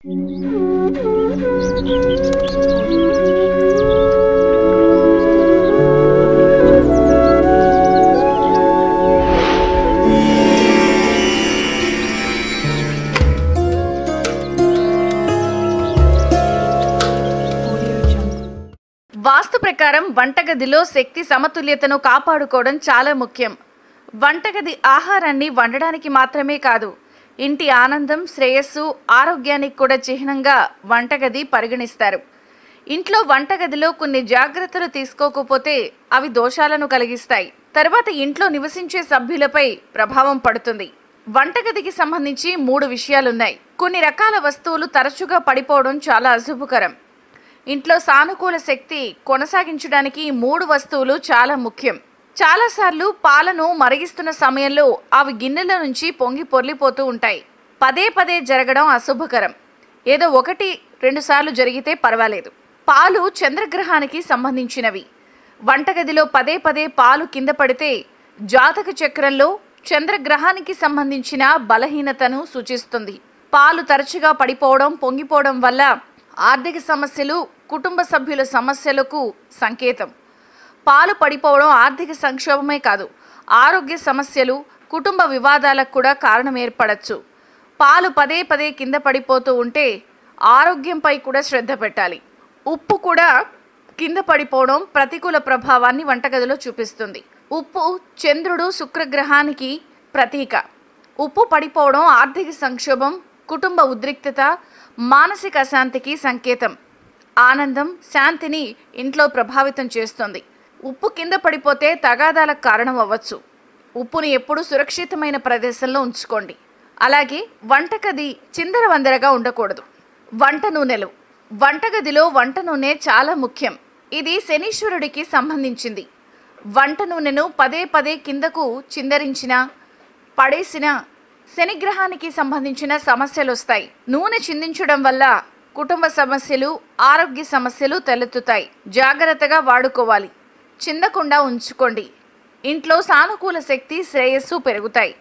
వాస్తు ప్రకారం వంటగదిలో శక్తి సమతుల్యతను కాపాడుకోవడం చాలా ముఖ్యం. వంటగది ఆహారాన్ని వండడానికి మాత్రమే కాదు, ఇంటి ఆనందం, శ్రేయస్సు, ఆరోగ్యానికి కూడా చిహ్నంగా వంటగది పరిగణిస్తారు. ఇంట్లో వంటగదిలో కొన్ని జాగ్రత్తలు తీసుకోకపోతే అవి దోషాలను కలిగిస్తాయి. తర్వాత ఇంట్లో నివసించే సభ్యులపై ప్రభావం పడుతుంది. వంటగదికి సంబంధించి 3 విషయాలున్నాయి. కొన్ని రకాల వస్తువులు తరచుగా పడిపోవడం చాలా అశుభకరం. ఇంట్లో సానుకూల శక్తి కొనసాగించడానికి 3 వస్తువులు చాలా ముఖ్యం. చాలాసార్లు పాలను మరిగిస్తున్న సమయంలో అవి గిన్నెల నుంచి పొంగి పొర్లిపోతూ ఉంటాయి. పదే పదే జరగడం అశుభకరం. ఏదో 1-2 సార్లు జరిగితే పర్వాలేదు. పాలు చంద్రగ్రహానికి సంబంధించినవి. వంటగదిలో పదే పదే పాలు కింద పడితే జాతక చక్రంలో చంద్రగ్రహానికి సంబంధించిన బలహీనతను సూచిస్తుంది. పాలు తరచుగా పడిపోవడం, పొంగిపోవడం వల్ల ఆర్థిక సమస్యలు, కుటుంబ సభ్యుల సమస్యలకు సంకేతం. పాలు పడిపోవడం ఆర్థిక సంక్షోభమే కాదు, ఆరోగ్య సమస్యలు, కుటుంబ వివాదాలకు కూడా కారణం ఏర్పడచ్చు. పాలు పదే పదే కింద పడిపోతూ ఉంటే ఆరోగ్యంపై కూడా శ్రద్ధ పెట్టాలి. ఉప్పు కూడా కింద పడిపోవడం ప్రతికూల ప్రభావాన్ని వంటగదిలో చూపిస్తుంది. ఉప్పు చంద్రుడు, శుక్రగ్రహానికి ప్రతీక. ఉప్పు పడిపోవడం ఆర్థిక సంక్షోభం, కుటుంబ ఉద్రిక్తత, మానసిక అశాంతికి సంకేతం. ఆనందం, శాంతిని ఇంట్లో ప్రభావితం చేస్తుంది. ఉప్పు కింద పడిపోతే తగాదాలకు కారణం అవ్వచ్చు. ఉప్పుని ఎప్పుడూ సురక్షితమైన ప్రదేశంలో ఉంచుకోండి. అలాగే వంటగది చిందరవందరగా ఉండకూడదు. వంట నూనెలు. వంటగదిలో వంట నూనె చాలా ముఖ్యం. ఇది శనీశ్వరుడికి సంబంధించింది. వంట నూనెను పదే పదే కిందకు చిందరించినా, పడేసినా శనిగ్రహానికి సంబంధించిన సమస్యలు వస్తాయి. నూనె చిందించడం వల్ల కుటుంబ సమస్యలు, ఆరోగ్య సమస్యలు తలెత్తుతాయి. జాగ్రత్తగా వాడుకోవాలి. చిందకుండా ఉంచుకోండి. ఇంట్లో సానుకూల శక్తి, శ్రేయస్సు పెరుగుతాయి.